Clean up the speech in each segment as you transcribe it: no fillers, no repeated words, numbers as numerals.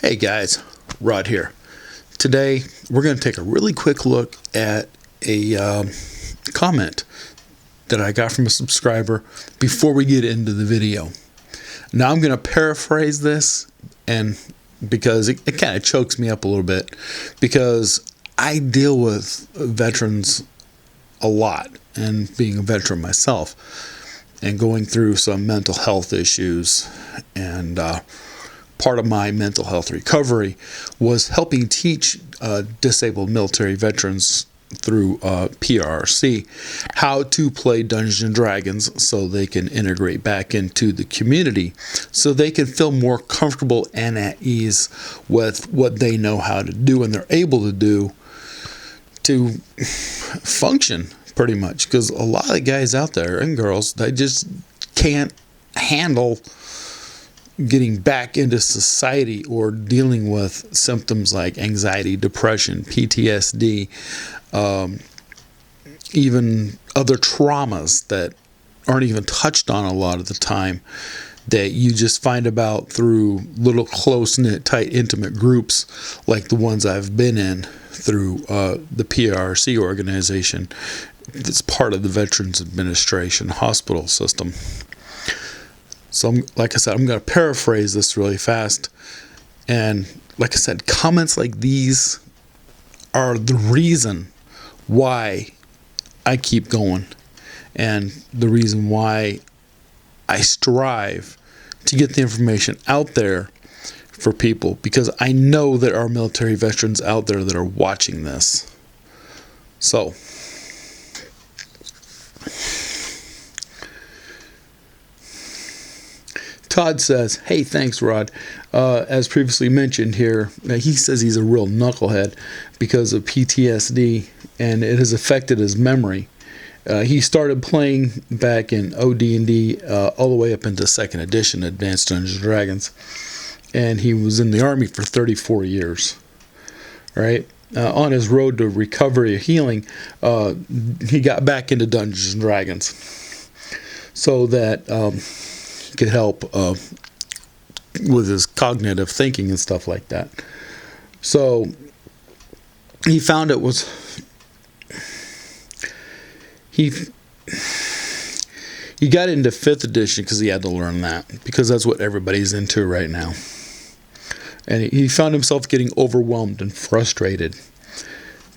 Hey guys, Rod here. Today we're going to take a really quick look at a comment that I got from a subscriber before we get into the video. Now I'm going to paraphrase this, and because it kind of chokes me up a little bit, because I deal with veterans a lot, and being a veteran myself and going through some mental health issues, and part of my mental health recovery was helping teach disabled military veterans through PRC how to play Dungeons and Dragons so they can integrate back into the community, so they can feel more comfortable and at ease with what they know how to do and they're able to do to function pretty much. Because a lot of the guys out there and girls, they just can't handle getting back into society or dealing with symptoms like anxiety, depression, PTSD, even other traumas that aren't even touched on a lot of the time, that you just find about through little close-knit, tight, intimate groups like the ones I've been in through the PRC organization that's part of the Veterans Administration hospital system. So, like I said, I'm going to paraphrase this really fast. And like I said, comments like these are the reason why I keep going, and the reason why I strive to get the information out there for people, because I know there are military veterans out there that are watching this. So, Todd says, hey, thanks, Rod. As previously mentioned here, he says he's a real knucklehead because of PTSD, and it has affected his memory. He started playing back in AD&D all the way up into 2nd edition, Advanced Dungeons & Dragons, and he was in the Army for 34 years. Right? On his road to recovery or healing, he got back into Dungeons & Dragons so that he could help with his cognitive thinking and stuff like that. So he found it was he got into 5th edition because he had to learn that, because that's what everybody's into right now. And he found himself getting overwhelmed and frustrated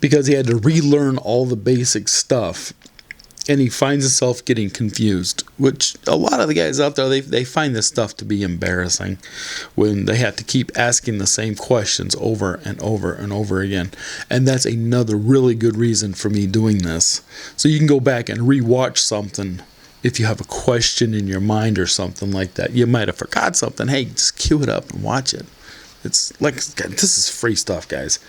because he had to relearn all the basic stuff. And he finds himself getting confused, which a lot of the guys out there, they find this stuff to be embarrassing when they have to keep asking the same questions over and over and over again. And that's another really good reason for me doing this. So you can go back and rewatch something if you have a question in your mind or something like that. You might have forgot something. Hey, just cue it up and watch it. It's like, this is free stuff, guys.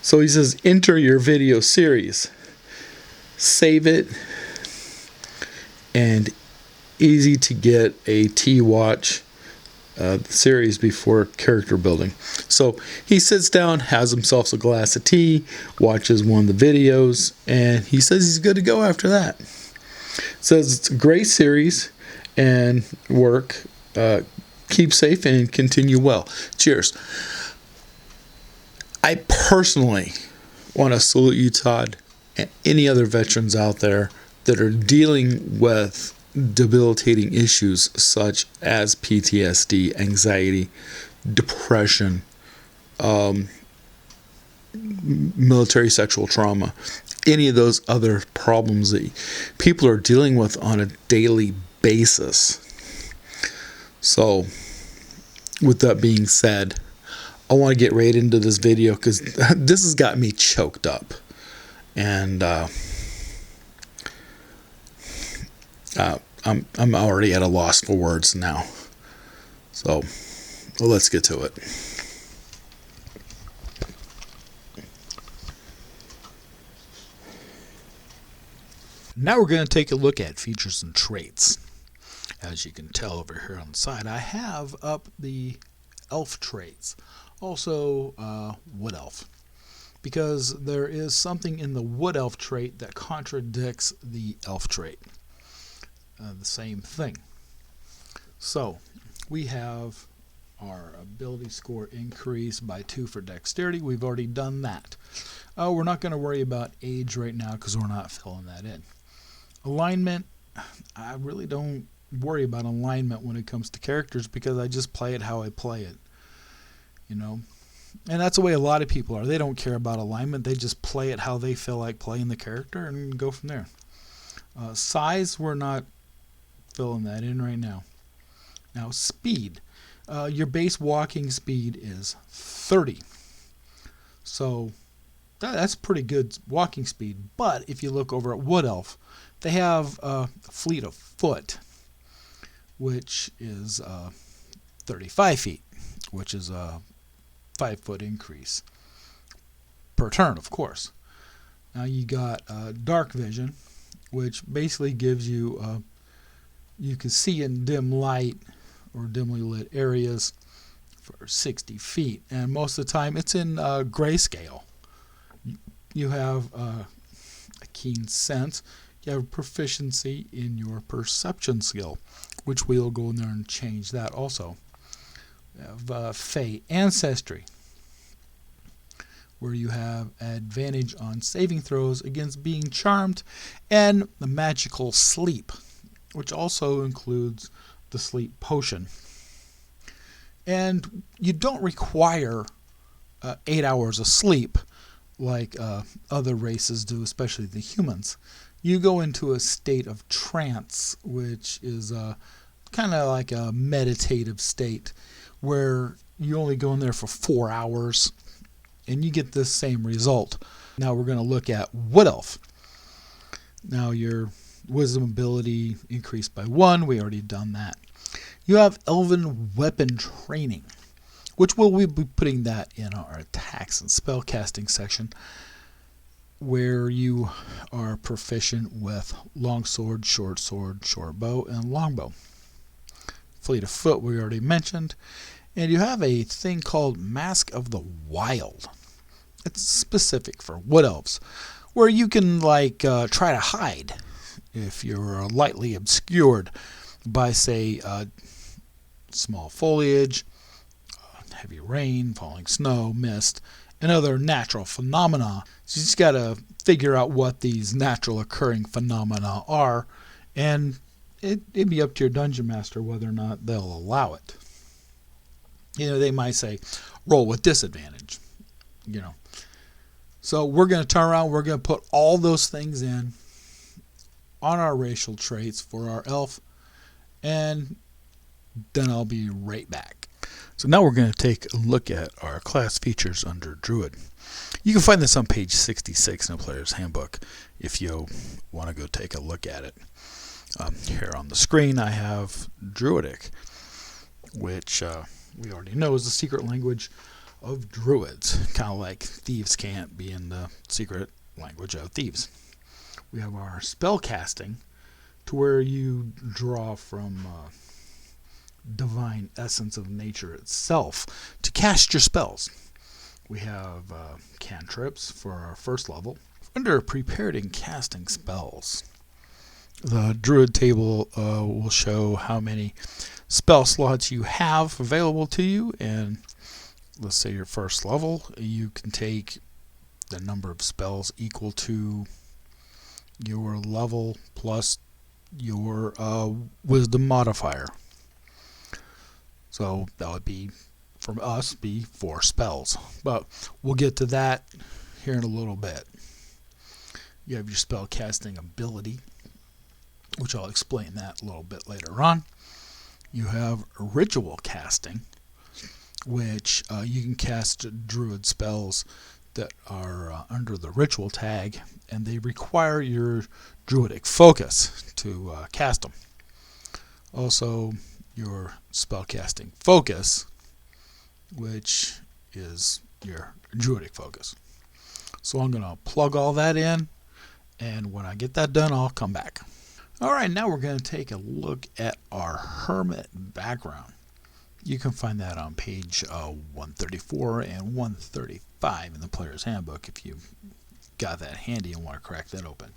So he says, enter your video series. Save it, and easy to get a T-Watch series before character building. So he sits down, has himself a glass of tea, watches one of the videos, and he says he's good to go after that. Says it's a great series and work. Keep safe and continue well. Cheers. I personally want to salute you, Todd, and any other veterans out there that are dealing with debilitating issues such as PTSD, anxiety, depression, military sexual trauma, any of those other problems that people are dealing with on a daily basis. So, with that being said, I want to get right into this video because this has got me choked up. And I'm already at a loss for words now. So, well, let's get to it. Now we're going to take a look at features and traits. As you can tell over here on the side, I have up the elf traits. Also, wood elf. Because there is something in the wood elf trait that contradicts the elf trait. The same thing. So, we have our ability score increase by 2 for dexterity. We've already done that. We're not going to worry about age right now because we're not filling that in. Alignment, I really don't worry about alignment when it comes to characters because I just play it how I play it. You know, and that's the way a lot of people are. They don't care about alignment. They just play it how they feel like playing the character and go from there. Size, we're not filling that in right now. Now, speed. Your base walking speed is 30. So that's pretty good walking speed. But if you look over at Wood Elf, they have a fleet of foot, which is 35 feet, which is a 5-foot increase per turn, of course. Now you got dark vision, which basically gives you you can see in dim light or dimly lit areas for 60 feet, and most of the time it's in grayscale. You have a keen sense. You have proficiency in your perception skill, which we'll go in there and change that also. We have Fey Ancestry, where you have advantage on saving throws against being charmed, and the magical sleep, which also includes the sleep potion. And you don't require 8 hours of sleep like other races do, especially the humans. You go into a state of trance, which is kind of like a meditative state, where you only go in there for 4 hours, and you get the same result. Now we're going to look at Wood Elf. Now your wisdom ability increased by 1. We already done that. You have Elven Weapon Training, which we'll be putting that in our attacks and spellcasting section, where you are proficient with longsword, short bow, and longbow. Fleet of foot we already mentioned. And you have a thing called Mask of the Wild. It's specific for Wood Elves, where you can try to hide if you're lightly obscured by, say, small foliage, heavy rain, falling snow, mist, and other natural phenomena. So you just got to figure out what these natural occurring phenomena are, and it'd be up to your dungeon master whether or not they'll allow it. You know, they might say, roll with disadvantage, you know. So we're going to turn around, we're going to put all those things in on our racial traits for our elf, and then I'll be right back. So now we're going to take a look at our class features under Druid. You can find this on page 66 in the Player's Handbook if you want to go take a look at it. Here on the screen I have Druidic, which we already know is the secret language of druids, kind of like thieves can't be in the secret language of thieves. We have our spell casting, to where you draw from divine essence of nature itself to cast your spells. We have cantrips for our first level. Under prepared and casting spells, the druid table will show how many spell slots you have available to you, and let's say your first level, you can take the number of spells equal to your level plus your wisdom modifier. So that would be, from us, be 4 spells. But we'll get to that here in a little bit. You have your spell casting ability, which I'll explain that a little bit later on. You have ritual casting, which you can cast druid spells that are under the ritual tag, and they require your druidic focus to cast them. Also, your spellcasting focus, which is your druidic focus. So I'm going to plug all that in, and when I get that done, I'll come back. Alright, now we're going to take a look at our hermit background. You can find that on page 134 and 135 in the Player's Handbook if you've got that handy and want to crack that open.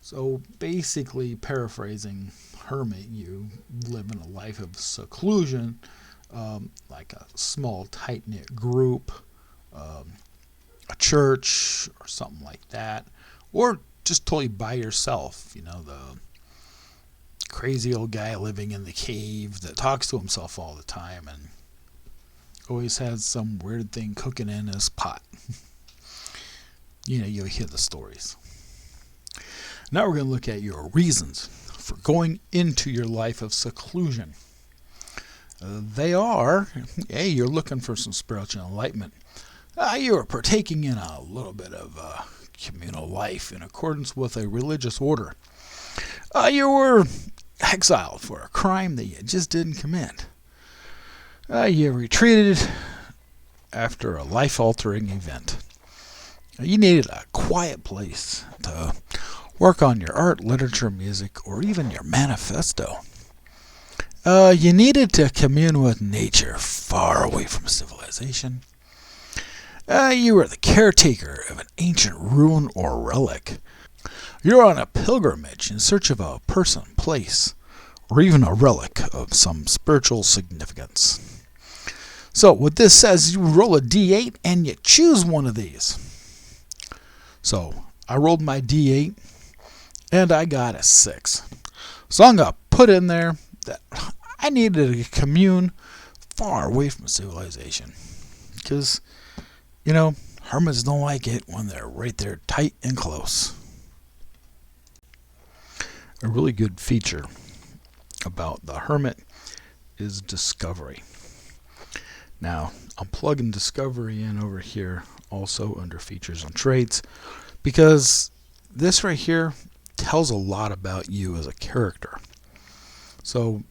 So basically, paraphrasing, hermit, you live in a life of seclusion like a small tight-knit group, a church or something like that, or just totally by yourself, the crazy old guy living in the cave that talks to himself all the time and always has some weird thing cooking in his pot. You'll hear the stories. Now we're going to look at your reasons for going into your life of seclusion. They are, A, you're looking for some spiritual enlightenment. You are partaking in a little bit of communal life in accordance with a religious order. You were exiled for a crime that you just didn't commit. You retreated after a life-altering event. You needed a quiet place to work on your art, literature, music, or even your manifesto. You needed to commune with nature far away from civilization. You were the caretaker of an ancient ruin or relic. You're on a pilgrimage in search of a person, place, or even a relic of some spiritual significance. So what this says is you roll a D8 and you choose one of these. So I rolled my D8 and I got a 6. So I'm going to put in there that I needed to commune far away from civilization. Because, hermits don't like it when they're right there tight and close. A really good feature about the hermit is discovery. Now, I'm plugging discovery in over here also under features and traits because this right here tells a lot about you as a character. So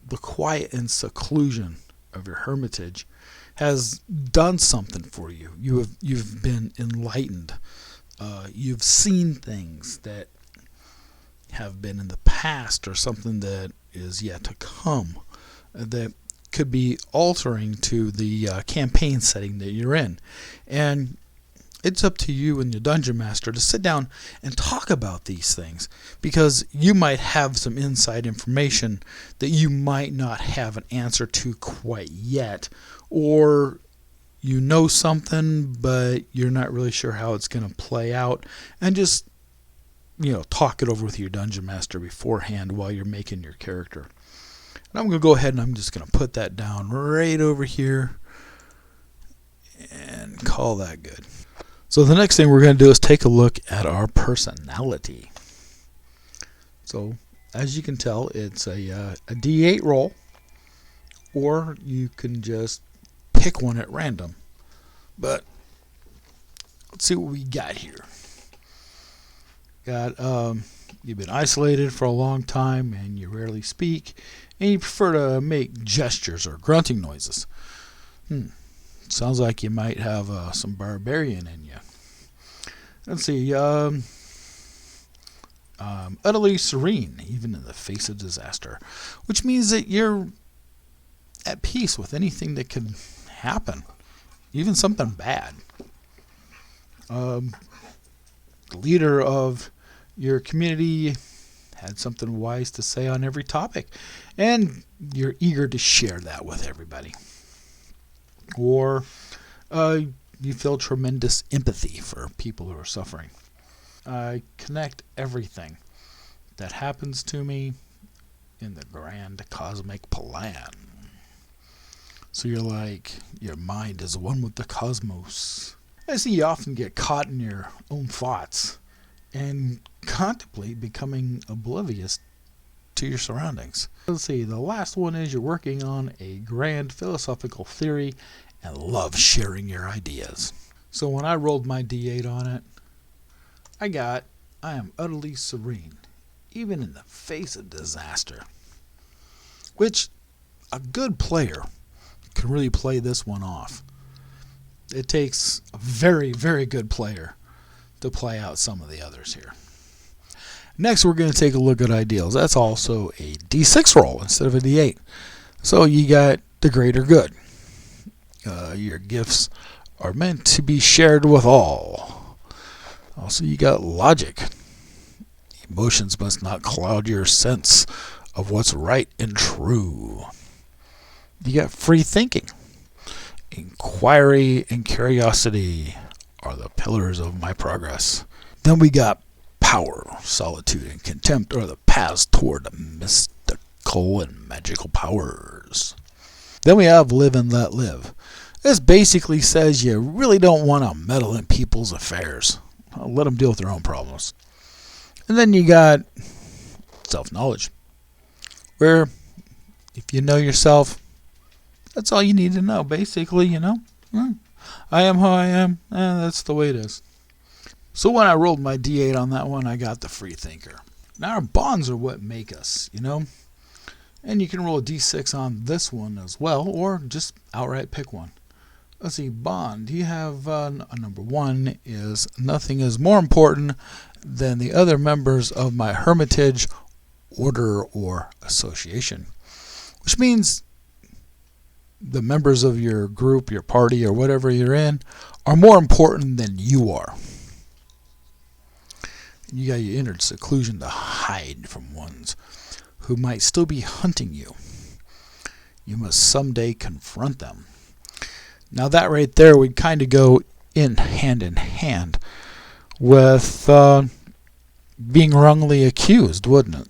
the quiet and seclusion of your hermitage has done something for you. You've been enlightened. You've seen things that have been in the past or something that is yet to come that could be altering to the campaign setting that you're in. And it's up to you and your dungeon master to sit down and talk about these things because you might have some inside information that you might not have an answer to quite yet, or you know something but you're not really sure how it's going to play out, and just talk it over with your dungeon master beforehand while you're making your character. And I'm going to go ahead and I'm just going to put that down right over here and call that good. So the next thing we're going to do is take a look at our personality. So as you can tell, it's a D8 roll, or you can just pick one at random. But let's see what we got here. You've been isolated for a long time and you rarely speak, and you prefer to make gestures or grunting noises. Sounds like you might have some barbarian in you. Let's see. Utterly serene, even in the face of disaster, which means that you're at peace with anything that could happen, even something bad. The leader of your community had something wise to say on every topic, and you're eager to share that with everybody. Or you feel tremendous empathy for people who are suffering. I connect everything that happens to me in the grand cosmic plan. So you're like, your mind is one with the cosmos. I see you often get caught in your own thoughts and contemplate becoming oblivious to your surroundings. Let's see, the last one is you're working on a grand philosophical theory and love sharing your ideas. So when I rolled my D8 on it, I am utterly serene, even in the face of disaster. Which, a good player can really play this one off. It takes a very, very good player to play out some of the others here. Next, we're going to take a look at ideals. That's also a D6 roll instead of a D8. So you got the greater good. Your gifts are meant to be shared with all. Also, you got logic. Emotions must not cloud your sense of what's right and true. You got free thinking. Inquiry and curiosity are the pillars of my progress. Then we got power. Solitude and contempt are the paths toward mystical and magical powers. Then we have live and let live. This basically says you really don't want to meddle in people's affairs. Let them deal with their own problems. And then you got self-knowledge, where if you know yourself, that's all you need to know. Basically, I am who I am, and that's the way it is. So when I rolled my D8 on that one, I got the free thinker. Now our bonds are what make us, And you can roll a D6 on this one as well, or just outright pick one. Let's see, bond. You have a number 1 is nothing is more important than the other members of my hermitage, order, or association. Which means the members of your group, your party, or whatever you're in are more important than you are. You got your inner seclusion to hide from ones who might still be hunting you. You must someday confront them. Now that right there would kind of go in hand with being wrongly accused, wouldn't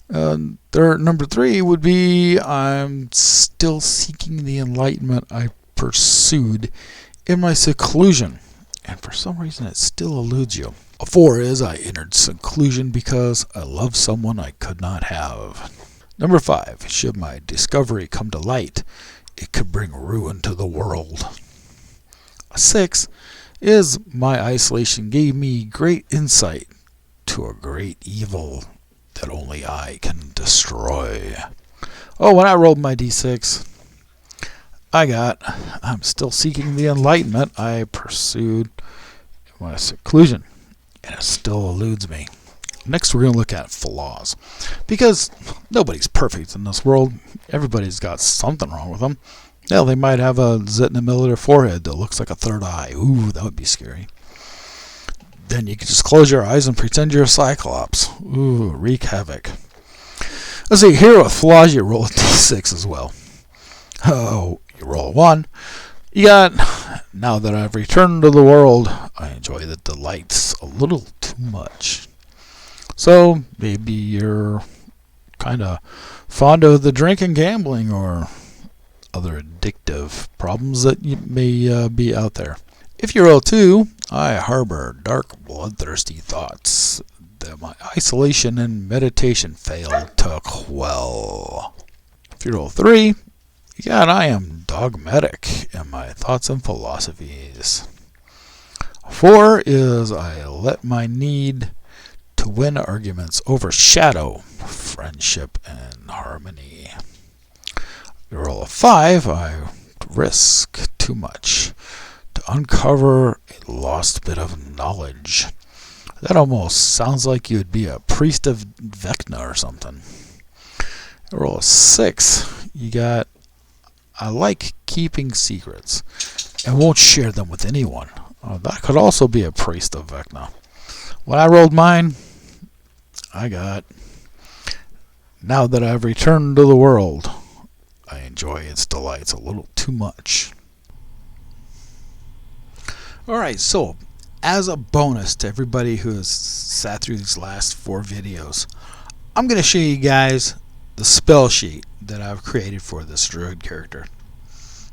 it? Number 3 would be I'm still seeking the enlightenment I pursued in my seclusion, and for some reason it still eludes you. A 4 is I entered seclusion because I love someone I could not have. Number 5, should my discovery come to light, it could bring ruin to the world. A 6 is my isolation gave me great insight to a great evil that only I can destroy. Oh, when I rolled my D6, I'm still seeking the enlightenment I pursued in my seclusion, and it still eludes me. Next, we're going to look at flaws, because nobody's perfect in this world. Everybody's got something wrong with them. Hell, they might have a zit in the middle of their forehead that looks like a third eye. Ooh, that would be scary. Then you can just close your eyes and pretend you're a cyclops. Ooh, wreak havoc. Let's see, here with flaws, you roll a D6 as well. Oh, you roll a 1. You got, now that I've returned to the world, I enjoy the delights a little too much. So maybe you're kind of fond of the drink and gambling or other addictive problems that you may be out there. If you roll 2, I harbor dark, bloodthirsty thoughts that my isolation and meditation failed to quell. If you roll 3, I am dogmatic in my thoughts and philosophies. 4 is I let my need to win arguments overshadow friendship and harmony. You roll a 5, I risk too much to uncover a lost bit of knowledge. That almost sounds like you'd be a priest of Vecna or something. You roll a 6, I like keeping secrets and won't share them with anyone. That could also be a priest of Vecna. When I rolled mine, now that I've returned to the world, I enjoy its delights a little too much. Alright, so as a bonus to everybody who has sat through these last 4 videos, I'm going to show you guys the spell sheet that I've created for this druid character.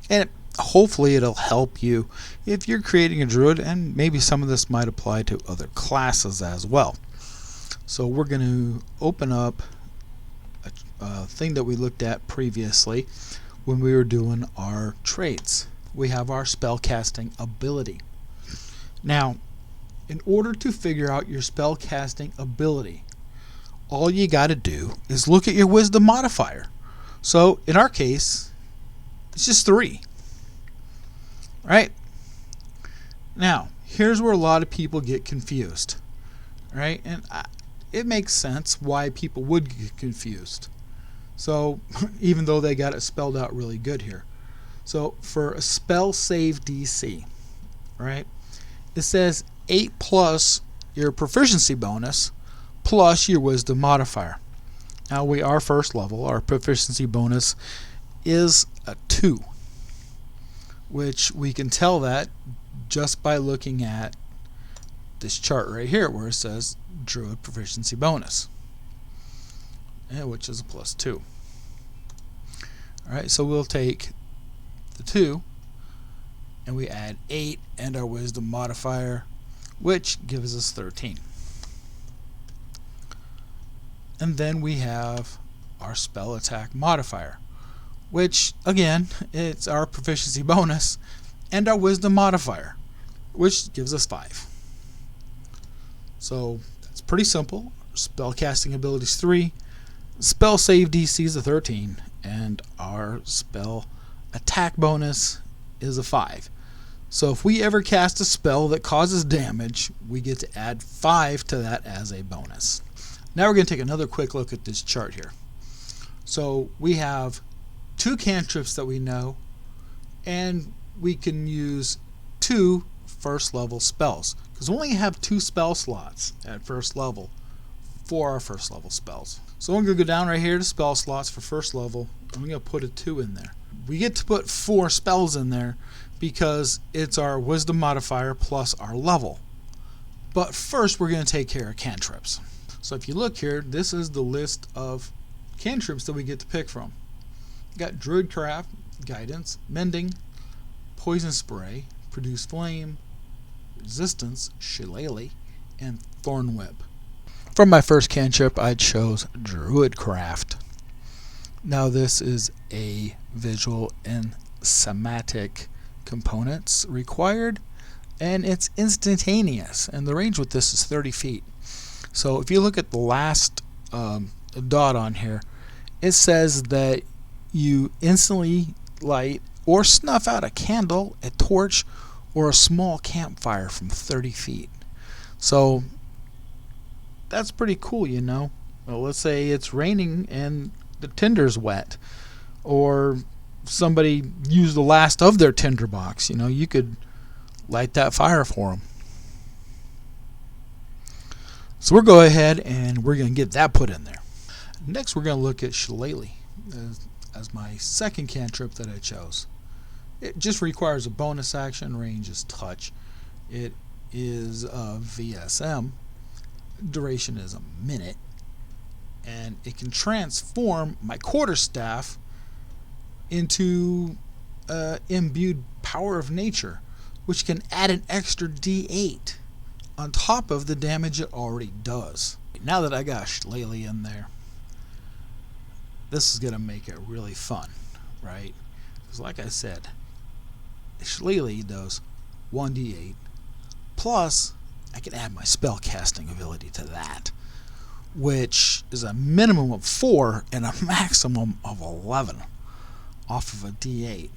And hopefully it'll help you if you're creating a druid, and maybe some of this might apply to other classes as well. So we're going to open up a thing that we looked at previously when we were doing our traits. We have our spellcasting ability. Now, in order to figure out your spellcasting ability, all you got to do is look at your wisdom modifier. So in our case, it's just 3. Right? Now, here's where a lot of people get confused. Right? And it makes sense why people would get confused. So, even though they got it spelled out really good here. So, for a spell save DC, right, it says 8 plus your proficiency bonus plus your wisdom modifier. Now, we are first level. Our proficiency bonus is a 2, which we can tell that just by looking at this chart right here where it says Druid Proficiency Bonus, which is a +2. Alright, so we'll take the 2 and we add 8 and our Wisdom modifier, which gives us 13. And then we have our Spell Attack modifier, which again, it's our Proficiency bonus, and our Wisdom modifier, which gives us 5. So that's pretty simple. Spell casting ability is 3, spell save DC is a 13, and our spell attack bonus is a 5. So if we ever cast a spell that causes damage, we get to add 5 to that as a bonus. Now we're going to take another quick look at this chart here. So we have 2 cantrips that we know, and we can use 2 first level spells, because we only have 2 spell slots at first level for our first level spells. So I'm going to go down right here to spell slots for first level. I'm going to put a 2 in there. We get to put 4 spells in there because it's our Wisdom modifier plus our level. But first we're going to take care of cantrips. So if you look here, this is the list of cantrips that we get to pick from. We got Druidcraft, Guidance, Mending, Poison Spray, Produce Flame, Resistance, Shillelagh, and Thorn Whip. From my first cantrip, I chose Druidcraft. Now this is a visual and somatic components required, and it's instantaneous, and the range with this is 30 feet. So if you look at the last dot on here, it says that you instantly light or snuff out a candle, a torch, or a small campfire from 30 feet. So that's pretty cool, you know. Well, let's say it's raining and the tinder's wet, or somebody used the last of their tinder box. You know, you could light that fire for them. So we'll go ahead and we're going to get that put in there. Next we're going to look at Shillelagh as my second cantrip that I chose. It just requires a bonus action, range is touch. It is a VSM, duration is a minute, and it can transform my quarterstaff into imbued power of nature, which can add an extra D8 on top of the damage it already does. Now that I got Shillelagh in there, this is going to make it really fun, right? Because like I said, Shillelagh does 1d8, plus I can add my spell casting ability to that, which is a minimum of 4 and a maximum of 11 off of a d8,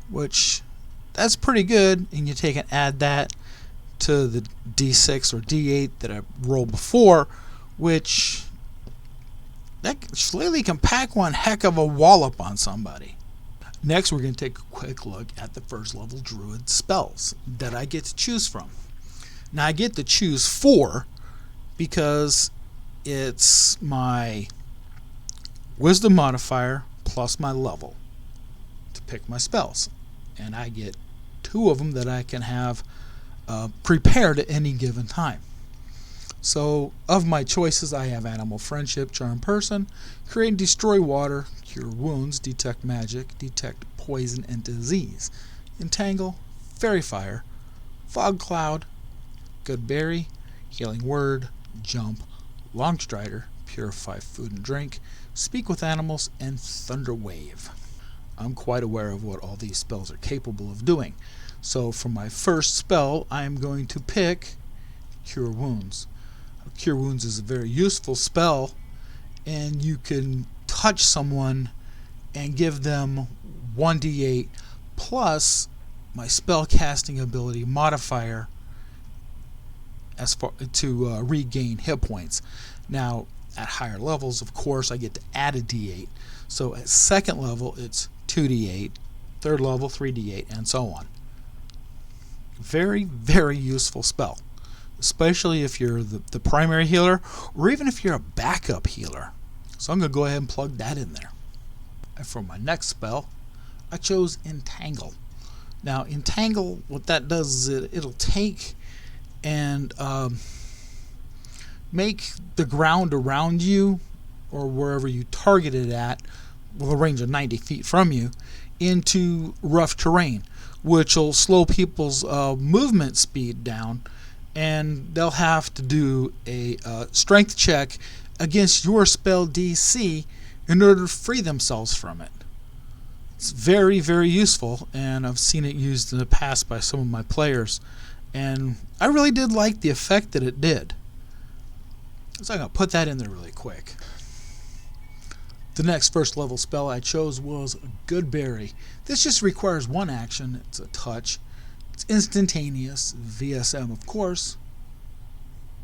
which that's pretty good. And you take and add that to the d6 or d8 that I rolled before, which that Shillelagh can pack one heck of a wallop on somebody. Next we're going to take a quick look at the first level druid spells that I get to choose from. Now I get to choose 4 because it's my wisdom modifier plus my level to pick my spells, and I get 2 of them that I can have prepared at any given time. So of my choices, I have Animal Friendship, Charm Person, Create and Destroy Water, Cure Wounds, Detect Magic, Detect Poison and Disease, Entangle, Fairy Fire, Fog Cloud, Good Berry, Healing Word, Jump, Long Strider, Purify Food and Drink, Speak with Animals, and Thunder Wave. I'm quite aware of what all these spells are capable of doing. So for my first spell, I am going to pick Cure Wounds. Cure Wounds is a very useful spell, and you can touch someone and give them 1d8 plus my spell casting ability modifier as far to regain hit points. Now at higher levels, of course, I get to add a d8. So at second level it's 2d8, third level 3d8, and so on. Very, very useful spell, especially if you're the primary healer, or even if you're a backup healer. So I'm going to go ahead and plug that in there. And for my next spell, I chose Entangle. Now, Entangle, what that does is it'll take and make the ground around you, or wherever you target it at, with a range of 90 feet from you, into rough terrain, which will slow people's movement speed down, and they'll have to do a strength check against your spell DC in order to free themselves from it. It's very, very useful, and I've seen it used in the past by some of my players, and I really did like the effect that it did. So I'm going to put that in there really quick. The next first level spell I chose was Goodberry. This just requires one action. It's a touch. It's instantaneous, VSM of course,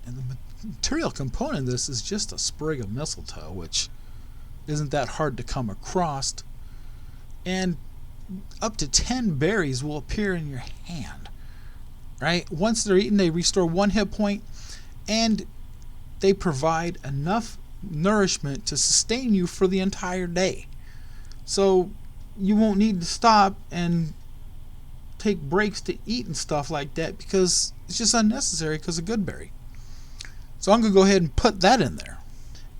and the material component of this is just a sprig of mistletoe, which isn't that hard to come across, and up to 10 berries will appear in your hand. Right? Once they're eaten, they restore 1 hit point, and they provide enough nourishment to sustain you for the entire day. So you won't need to stop and take breaks to eat and stuff like that, because it's just unnecessary because of Goodberry. So I'm going to go ahead and put that in there.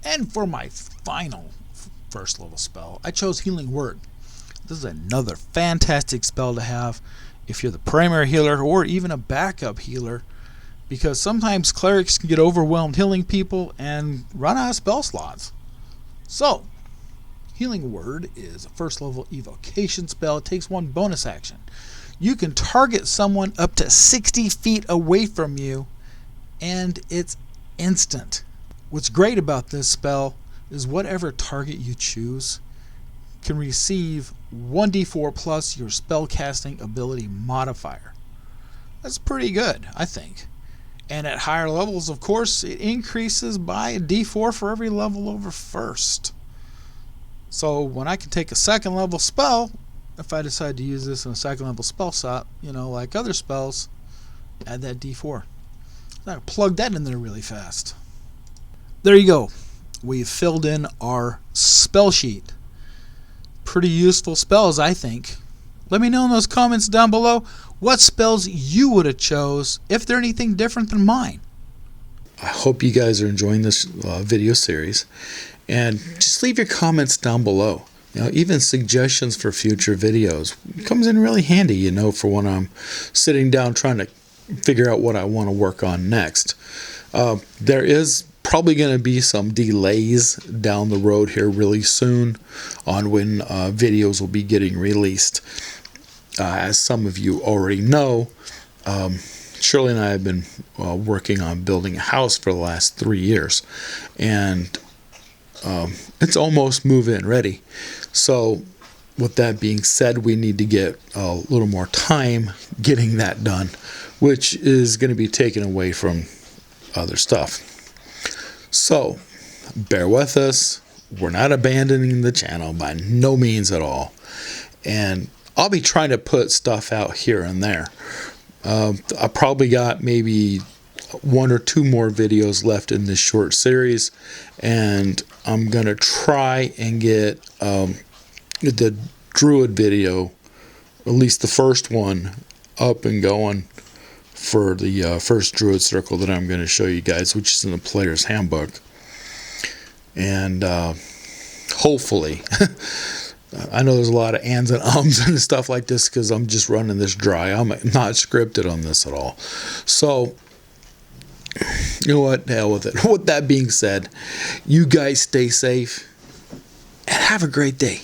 And for my final first level spell, I chose Healing Word. This is another fantastic spell to have if you're the primary healer or even a backup healer, because sometimes clerics can get overwhelmed healing people and run out of spell slots. So, Healing Word is a first level evocation spell. It takes 1 bonus action. You can target someone up to 60 feet away from you, and it's instant. What's great about this spell is whatever target you choose can receive 1d4 plus your spellcasting ability modifier. That's pretty good, I think. And at higher levels, of course, it increases by a d4 for every level over first. So when I can take a second level spell, if I decide to use this in a second level spell slot, like other spells, add that d4. I'm going to plug that in there really fast. There you go. We've filled in our spell sheet. Pretty useful spells, I think. Let me know in those comments down below what spells you would have chose, if they're anything different than mine. I hope you guys are enjoying this video series, and just leave your comments down below. Even suggestions for future videos. It comes in really handy, for when I'm sitting down trying to figure out what I want to work on next. There is probably going to be some delays down the road here really soon on when videos will be getting released. As some of you already know, Shirley and I have been working on building a house for the last 3 years, and it's almost move-in ready. So with that being said, we need to get a little more time getting that done, which is going to be taken away from other stuff. So bear with us. We're not abandoning the channel by no means at all. And I'll be trying to put stuff out here and there. I probably got maybe 1 or 2 more videos left in this short series, and I'm going to try and get the Druid video, at least the first one, up and going for the first Druid Circle that I'm going to show you guys, which is in the Player's Handbook. And hopefully, I know there's a lot of ands and ums and stuff like this because I'm just running this dry. I'm not scripted on this at all. So, you know what? The hell with it. With that being said, you guys stay safe and have a great day.